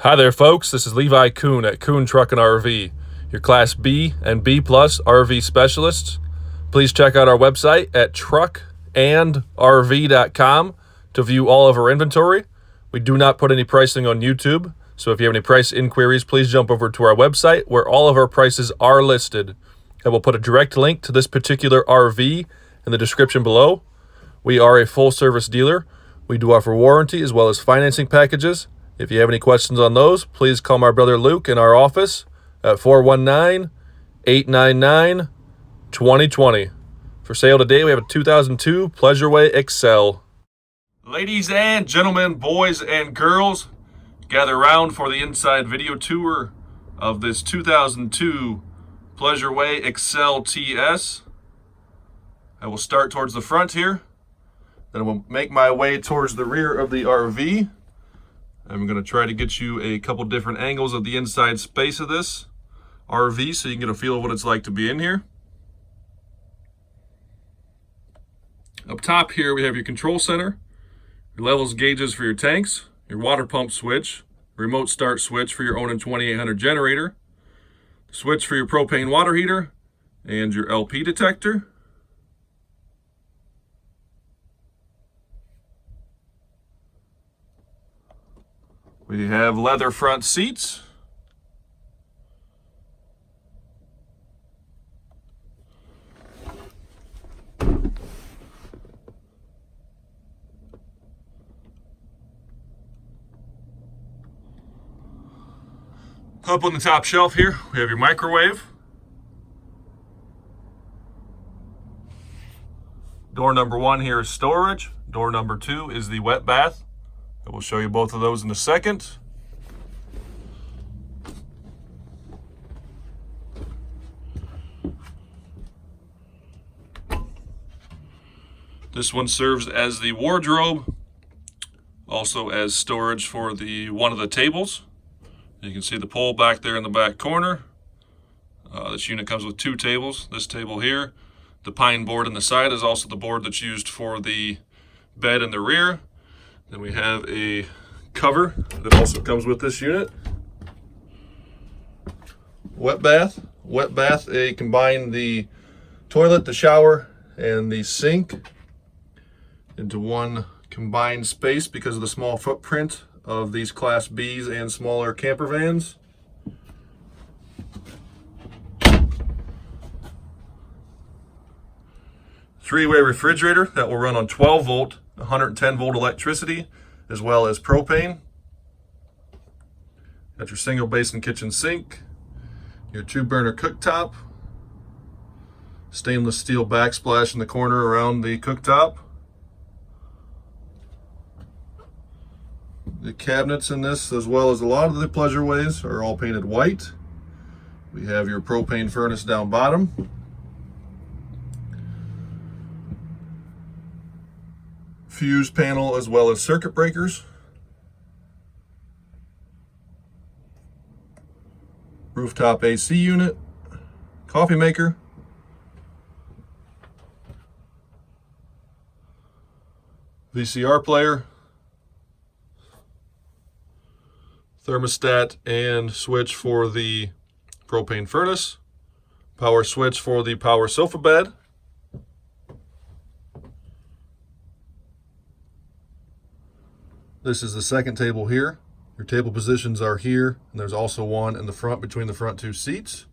Hi there, folks. This is Levi Kuhn at Kuhn Truck and RV, your Class B and B Plus RV specialists. Please check out our website at truckandrv.com to view all of our inventory. We do not put any pricing on YouTube, so if you have any price inquiries, please jump over to our website where all of our prices are listed. And we'll put a direct link to this particular RV in the description below. We are a full-service dealer. We do offer warranty as well as financing packages. If you have any questions on those, please call my brother Luke in our office at 419-899-2020. For sale today, we have a 2002 Pleasureway Excel. Ladies and gentlemen, boys and girls, gather around for the inside video tour of this 2002 Pleasureway Excel TS. I will start towards the front here, then I will make my way towards the rear of the RV. I'm going to try to get you a couple different angles of the inside space of this RV so you can get a feel of what it's like to be in here. Up top here we have your control center, your levels gauges for your tanks, your water pump switch, remote start switch for your Onan 2800 generator, switch for your propane water heater, and your LP detector. We have leather front seats. Up on the top shelf here, we have your microwave. Door number 1 here is storage. Door number 2 is the wet bath. I will show you both of those in a second. This one serves as the wardrobe, also as storage for one of the tables. You can see the pole back there in the back corner. This unit comes with 2 tables. This table here, the pine board in the side, is also the board that's used for the bed in the rear. Then we have a cover that also comes with this unit. Wet bath. Wet bath, they combine the toilet, the shower, and the sink into one combined space because of the small footprint of these Class Bs and smaller camper vans. Three-way refrigerator that will run on 12 volt, 110 volt electricity, as well as propane. Got your single basin kitchen sink, your 2-burner cooktop, stainless steel backsplash in the corner around the cooktop. The cabinets in this, as well as a lot of the Pleasureways, are all painted white. We have your propane furnace down bottom. Fuse panel as well as circuit breakers. Rooftop AC unit, coffee maker, VCR player, thermostat and switch for the propane furnace, power switch for the power sofa bed. This is the second table here. Your table positions are here, and there's also one in the front between the front 2 seats.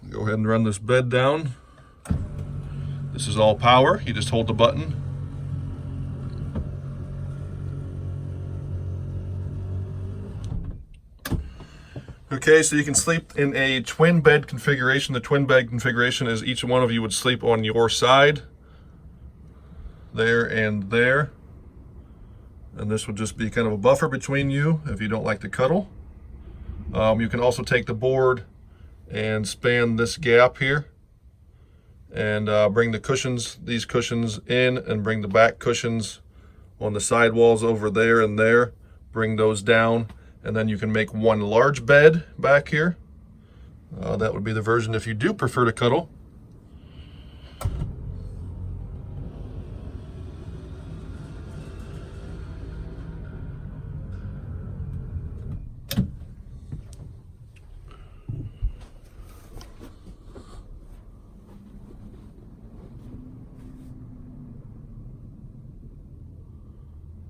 Go ahead and run this bed down. This is all power. You just hold the button. Okay, so you can sleep in a twin bed configuration. The twin bed configuration is each one of you would sleep on your side. There and there, and this would just be kind of a buffer between you if you don't like to cuddle. You can also take the board and span this gap here and bring the cushions, these cushions in, and bring the back cushions on the side walls over there and there, bring those down, and then you can make one large bed back here. That would be the version if you do prefer to cuddle.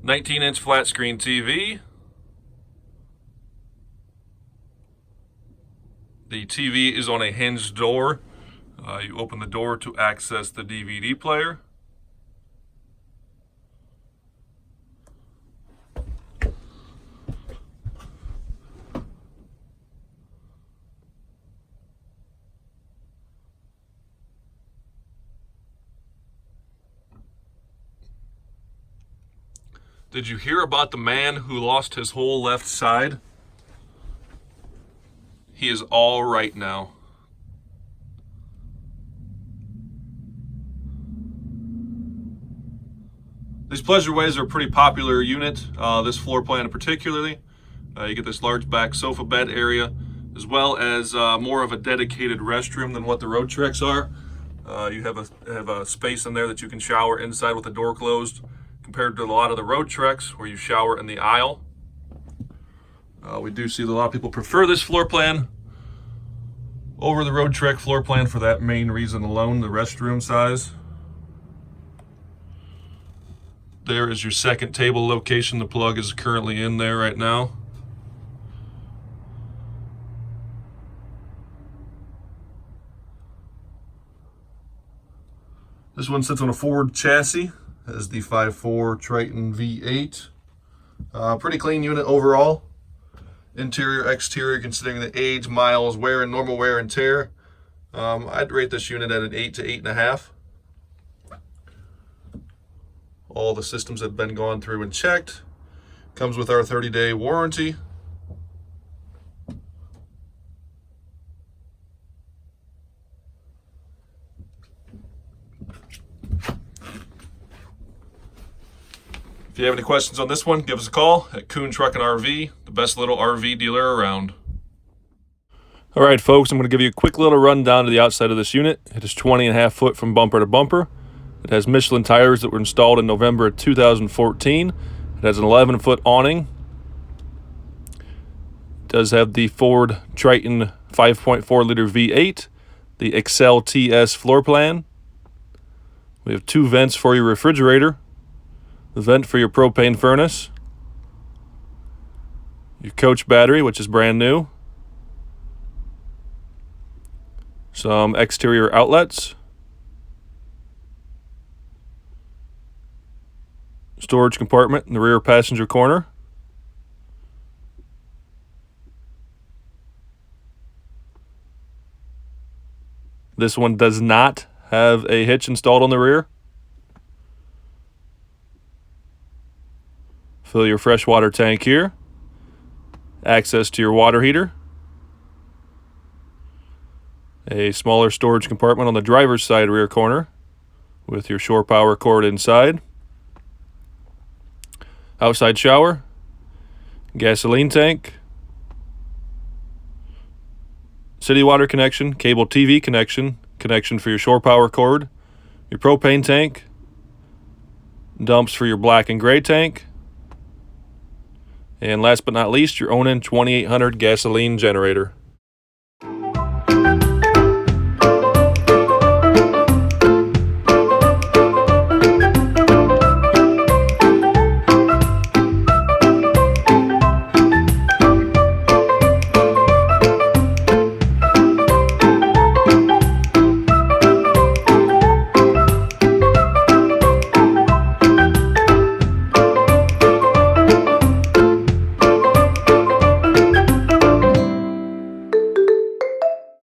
19-inch flat screen TV. The TV is on a hinged door. You open the door to access the DVD player. Did you hear about the man who lost his whole left side? He is all right now. These pleasureways are a pretty popular unit, this floor plan particularly. You get this large back sofa bed area, as well as more of a dedicated restroom than what the Road Treks are. You have a space in there that you can shower inside with the door closed, compared to a lot of the Road Treks where you shower in the aisle. We do see that a lot of people prefer this floor plan over the Road Trek floor plan for that main reason alone, the restroom size. There is your second table location. The plug is currently in there right now. This one sits on a Ford chassis. Has the 5.4 Triton V8. Pretty clean unit overall. Interior, exterior, considering the age, miles, wear, and normal wear and tear. I'd rate this unit at an 8 to 8.5. All the systems have been gone through and checked. Comes with our 30-day warranty. If you have any questions on this one, give us a call at Kuhn Truck and RV, the best little RV dealer around. All right, folks, I'm going to give you a quick little rundown to the outside of this unit. It is 20.5 foot from bumper to bumper. It has Michelin tires that were installed in November of 2014. It has an 11-foot awning. It does have the Ford Triton 5.4 liter V8, the Excel TS floor plan. We have 2 vents for your refrigerator, the vent for your propane furnace, your coach battery, which is brand new, some exterior outlets, storage compartment in the rear passenger corner, this one does not have a hitch installed on the rear. Fill your freshwater tank here. Access to your water heater. A smaller storage compartment on the driver's side rear corner with your shore power cord inside. Outside shower. Gasoline tank. City water connection. Cable TV connection. Connection for your shore power cord. Your propane tank. Dumps for your black and gray tank. And last but not least, your Onan 2800 gasoline generator.